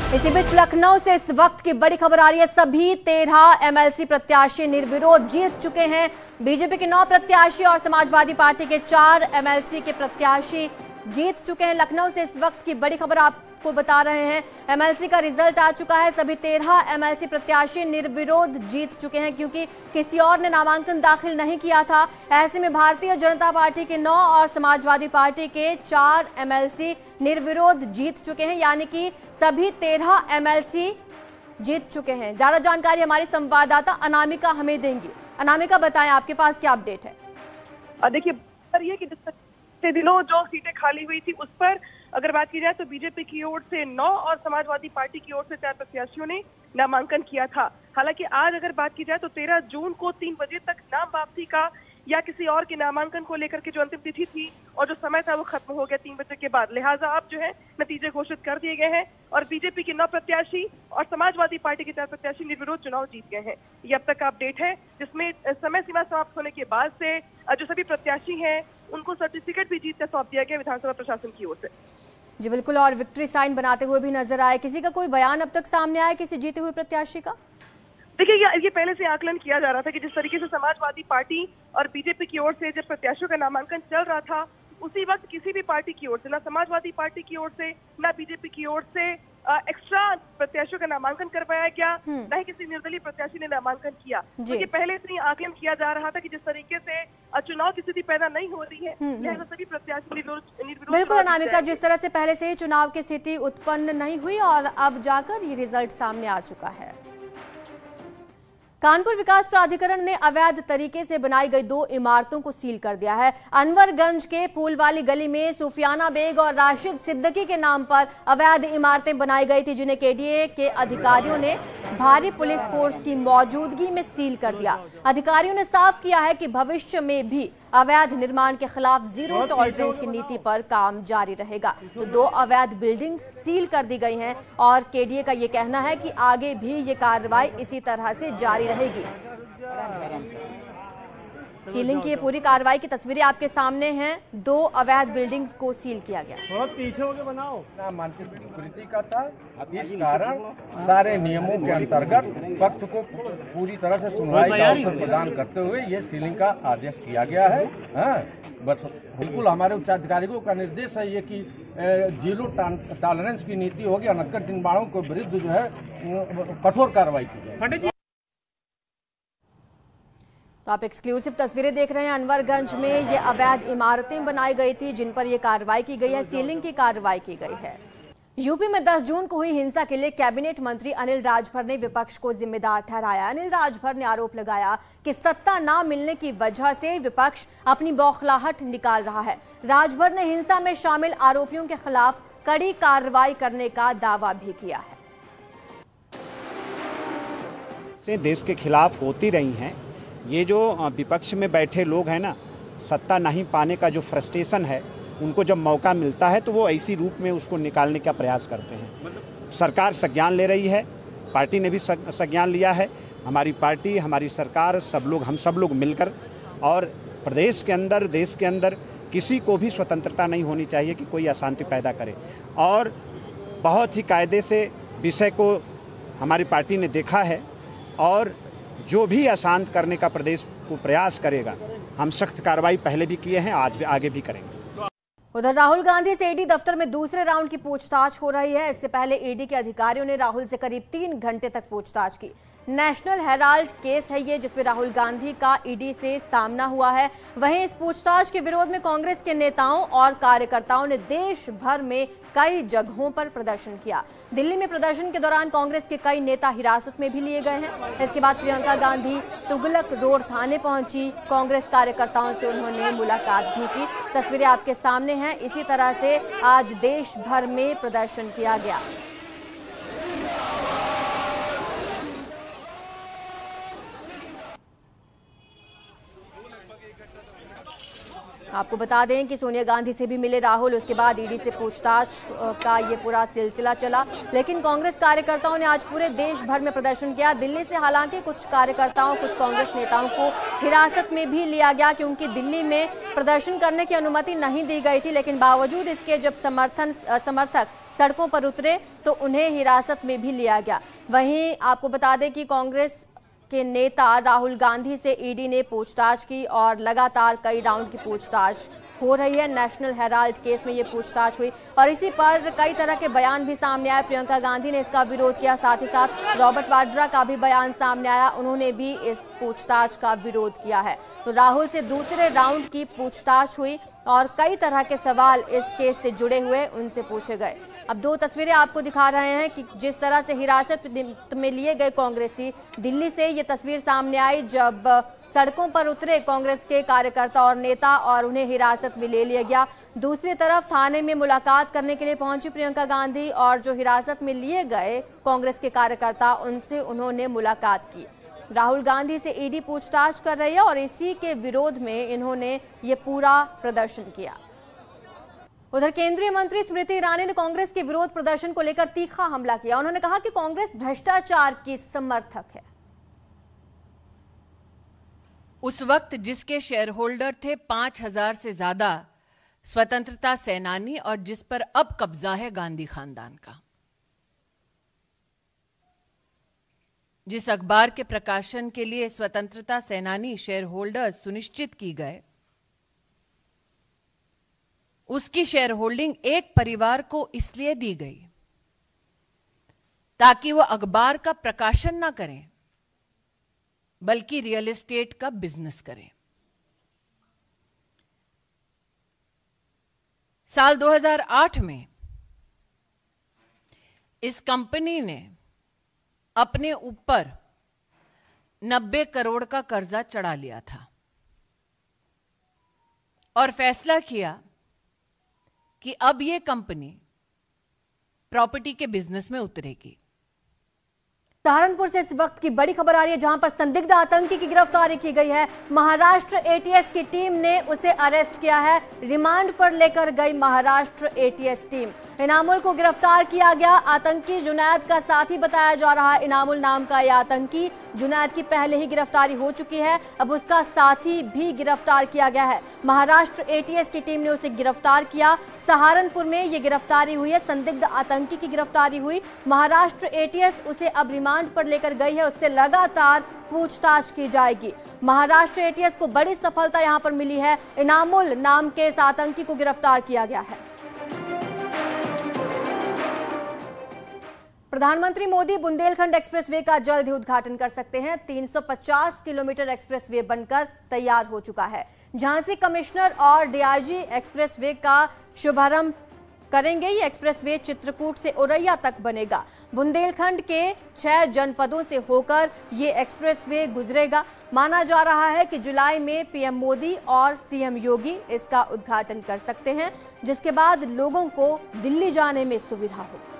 इसी बीच लखनऊ से इस वक्त की बड़ी खबर आ रही है। सभी 13 एमएलसी प्रत्याशी निर्विरोध जीत चुके हैं। बीजेपी के 9 प्रत्याशी और समाजवादी पार्टी के 4 एमएलसी के प्रत्याशी जीत चुके हैं। लखनऊ से इस वक्त की बड़ी खबर आपको बता रहे हैं। एमएलसी का रिजल्ट आ चुका है। सभी 13 एमएलसी प्रत्याशी निर्विरोध जीत चुके हैं क्योंकि किसी और ने नामांकन दाखिल नहीं किया था। ऐसे में भारतीय जनता पार्टी के 9 और समाजवादी पार्टी के 4 एमएलसी निर्विरोध जीत चुके हैं, यानी कि सभी 13 एमएलसी जीत चुके हैं। ज्यादा जानकारी हमारी संवाददाता अनामिका हमें देंगी। अनामिका, बताएं आपके पास क्या अपडेट है? देखिए, ये कि जिस दिनों जो सीटें खाली हुई थी उस पर अगर बात की जाए तो बीजेपी की ओर से 9 और समाजवादी पार्टी की ओर से 4 प्रत्याशियों ने नामांकन किया था। हालांकि आज अगर बात की जाए तो 13 जून को 3 बजे तक नाम वापसी का या किसी और के नामांकन को लेकर के जो अंतिम तिथि थी और जो समय था वो खत्म हो गया 3 बजे के बाद। लिहाजा अब जो है नतीजे घोषित कर दिए गए हैं और बीजेपी के 9 प्रत्याशी और समाजवादी पार्टी के 4 प्रत्याशी निर्विरोध चुनाव जीत गए हैं। ये अब तक का अपडेट है, जिसमें समय सीमा समाप्त होने के बाद से जो सभी प्रत्याशी हैं उनको सर्टिफिकेट भी जीत कर सौंप दिया गया विधानसभा प्रशासन की ओर से। जी बिल्कुल, और विक्ट्री साइन बनाते हुए भी नजर आए। किसी का कोई बयान अब तक सामने आया किसी जीते हुए प्रत्याशी का? देखिए, ये पहले से आकलन किया जा रहा था कि जिस तरीके से समाजवादी पार्टी और बीजेपी की ओर से जब प्रत्याशियों का नामांकन चल रहा था उसी वक्त किसी भी पार्टी की ओर से, ना समाजवादी पार्टी की ओर से ना बीजेपी की ओर से एक्स्ट्रा प्रत्याशियों का नामांकन करवाया गया, न ही किसी निर्दलीय प्रत्याशी ने नामांकन किया। तो ये पहले से ही आकलन किया जा रहा था कि जिस तरीके से चुनाव की स्थिति पैदा नहीं हो रही है, लिहाजा सभी प्रत्याशी निर्विरोध। बिल्कुल अनामिका, जिस तरह से पहले से ही चुनाव की स्थिति उत्पन्न नहीं हुई और अब जाकर ये रिजल्ट सामने आ चुका है। कानपुर विकास प्राधिकरण ने अवैध तरीके से बनाई गई 2 इमारतों को सील कर दिया है। अनवरगंज के फूल वाली गली में सुफियाना बेग और राशिद सिद्दीकी के नाम पर अवैध इमारतें बनाई गई थी, जिन्हें केडीए के अधिकारियों ने भारी पुलिस फोर्स की मौजूदगी में सील कर दिया। अधिकारियों ने साफ किया है कि भविष्य में भी अवैध निर्माण के खिलाफ जीरो टॉलरेंस की नीति पर काम जारी रहेगा। तो 2 अवैध बिल्डिंग्स सील कर दी गई हैं और केडीए का ये कहना है कि आगे भी ये कार्रवाई इसी तरह से जारी रहेगी। सीलिंग की ये पूरी कार्रवाई की तस्वीरें आपके सामने हैं। 2 अवैध बिल्डिंग्स को सील किया गया। बहुत पीछे होके बनाओ ना, मानसिक विकृति का था। इस कारण सारे नियमों के अंतर्गत पक्ष को पूरी तरह से सुनवाई का अवसर प्रदान करते हुए ये सीलिंग का आदेश किया गया है। बस बिल्कुल हमारे उच्चाधिकारियों का निर्देश है ये कि जीरो टॉलरेंस की नीति होगी। अनधिकृत निर्माणों के विरुद्ध जो है कठोर कार्रवाई की जाए। तो आप एक्सक्लूसिव तस्वीरें देख रहे हैं। अनवरगंज में ये अवैध इमारतें बनाई गई थी जिन पर यह कार्रवाई की गई है, सीलिंग की कार्रवाई की गई है। यूपी में 10 जून को हुई हिंसा के लिए कैबिनेट मंत्री अनिल राजभर ने विपक्ष को जिम्मेदार ठहराया। अनिल राजभर ने आरोप लगाया कि सत्ता न मिलने की वजह से विपक्ष अपनी बौखलाहट निकाल रहा है। राजभर ने हिंसा में शामिल आरोपियों के खिलाफ कड़ी कार्रवाई करने का दावा भी किया है। से देश के खिलाफ होती रही हैं। ये जो विपक्ष में बैठे लोग हैं ना, सत्ता नहीं पाने का जो फ्रस्ट्रेशन है, उनको जब मौका मिलता है तो वो ऐसी रूप में उसको निकालने का प्रयास करते हैं। सरकार संज्ञान ले रही है, पार्टी ने भी संज्ञान लिया है। हमारी पार्टी, हमारी सरकार, हम सब लोग मिलकर, और प्रदेश के अंदर, देश के अंदर किसी को भी स्वतंत्रता नहीं होनी चाहिए कि कोई अशांति पैदा करे। और बहुत ही कायदे से विषय को हमारी पार्टी ने देखा है और जो भी अशांत करने का प्रदेश को प्रयास करेगा, हम सख्त कार्रवाई पहले भी किए हैं, आज भी आगे भी करेंगे। उधर राहुल गांधी से ईडी दफ्तर में दूसरे राउंड की पूछताछ हो रही है। इससे पहले ईडी के अधिकारियों ने राहुल से करीब 3 घंटे तक पूछताछ की। नेशनल हेराल्ड केस है ये, जिसमें राहुल गांधी का ईडी से सामना हुआ है। वहीं इस पूछताछ के विरोध में कांग्रेस के नेताओं और कार्यकर्ताओं ने देश भर में कई जगहों पर प्रदर्शन किया। दिल्ली में प्रदर्शन के दौरान कांग्रेस के कई नेता हिरासत में भी लिए गए हैं। इसके बाद प्रियंका गांधी तुगलक रोड थाने पहुंची। कांग्रेस कार्यकर्ताओं से उन्होंने मुलाकात भी की। तस्वीरें आपके सामने हैं। इसी तरह से आज देश भर में प्रदर्शन किया गया। आपको बता दें कि सोनिया गांधी से भी मिले राहुल, उसके बाद ईडी से पूछताछ का ये पूरा सिलसिला चला। लेकिन कांग्रेस कार्यकर्ताओं ने आज पूरे देश भर में प्रदर्शन किया। दिल्ली से हालांकि कुछ कार्यकर्ताओं, कुछ कांग्रेस नेताओं को हिरासत में भी लिया गया क्योंकि दिल्ली में प्रदर्शन करने की अनुमति नहीं दी गई थी। लेकिन बावजूद इसके जब समर्थक सड़कों पर उतरे तो उन्हें हिरासत में भी लिया गया। वहीं आपको बता दें कि कांग्रेस के नेता राहुल गांधी से ईडी ने पूछताछ की और लगातार कई राउंड की पूछताछ हो रही है। नेशनल हेराल्ड केस में ये पूछताछ हुई और इसी पर कई तरह के बयान भी सामने आए। प्रियंका गांधी ने इसका विरोध किया, साथ ही साथ रॉबर्ट वाड्रा का भी बयान सामने आया, उन्होंने भी इस पूछताछ का विरोध किया है। तो राहुल से दूसरे राउंड की पूछताछ हुई और कई तरह के सवाल इस केस से जुड़े हुए उनसे पूछे गए। अब दो तस्वीरें आपको दिखा रहे हैं कि जिस तरह से हिरासत में लिए गए कांग्रेसी, दिल्ली से ये तस्वीर सामने आई जब सड़कों पर उतरे कांग्रेस के कार्यकर्ता और नेता और उन्हें हिरासत में ले लिया गया। दूसरी तरफ थाने में मुलाकात करने के लिए पहुंची प्रियंका गांधी और जो हिरासत में लिए गए कांग्रेस के कार्यकर्ता, उनसे उन्होंने मुलाकात की। राहुल गांधी से ईडी पूछताछ कर रही है और इसी के विरोध में इन्होंने ये पूरा प्रदर्शन किया। उधर केंद्रीय मंत्री स्मृति ईरानी ने कांग्रेस के विरोध प्रदर्शन को लेकर तीखा हमला किया। उन्होंने कहा कि कांग्रेस भ्रष्टाचार की समर्थक है। उस वक्त जिसके शेयर होल्डर थे 5000 से ज्यादा स्वतंत्रता सेनानी और जिस पर अब कब्जा है गांधी खानदान का, जिस अखबार के प्रकाशन के लिए स्वतंत्रता सेनानी शेयर होल्डर सुनिश्चित की गए, उसकी शेयर होल्डिंग एक परिवार को इसलिए दी गई ताकि वह अखबार का प्रकाशन ना करें बल्कि रियल एस्टेट का बिजनेस करें। साल 2008 में इस कंपनी ने अपने ऊपर 90 करोड़ का कर्जा चढ़ा लिया था और फैसला किया कि अब यह कंपनी प्रॉपर्टी के बिजनेस में उतरेगी। सहारनपुर से इस वक्त की बड़ी खबर आ रही है जहां पर संदिग्ध आतंकी की गिरफ्तारी की गई है। महाराष्ट्र एटीएस की टीम ने उसे अरेस्ट किया है। रिमांड पर लेकर गई महाराष्ट्र एटीएस टीम। इनामुल को गिरफ्तार किया गया। आतंकी जुनैद का साथी बताया जा रहा है। इनामुल नाम का यह आतंकी, जुनैद की पहले ही गिरफ्तारी हो चुकी है, अब उसका साथी भी गिरफ्तार किया गया है। महाराष्ट्र एटीएस की टीम ने उसे गिरफ्तार किया। सहारनपुर में यह गिरफ्तारी हुई है, संदिग्ध आतंकी की गिरफ्तारी हुई। महाराष्ट्र एटीएस उसे अब रिमांड पर लेकर गई है, उससे लगातार पूछताछ की जाएगी। महाराष्ट्र एटीएस को बड़ी सफलता यहां पर मिली है। इनामुल नाम के इस आतंकी को गिरफ्तार किया गया है। प्रधानमंत्री मोदी बुंदेलखंड एक्सप्रेसवे का जल्द ही उद्घाटन कर सकते हैं। 350 किलोमीटर एक्सप्रेसवे बनकर तैयार हो चुका है। झांसी कमिश्नर और डीआईजी एक्सप्रेसवे का शुभारंभ करेंगे। ये एक्सप्रेसवे चित्रकूट से औरैया तक बनेगा। बुंदेलखंड के 6 जनपदों से होकर ये एक्सप्रेसवे गुजरेगा। माना जा रहा है कि जुलाई में पीएम मोदी और सीएम योगी इसका उद्घाटन कर सकते हैं, जिसके बाद लोगों को दिल्ली जाने में सुविधा होगी।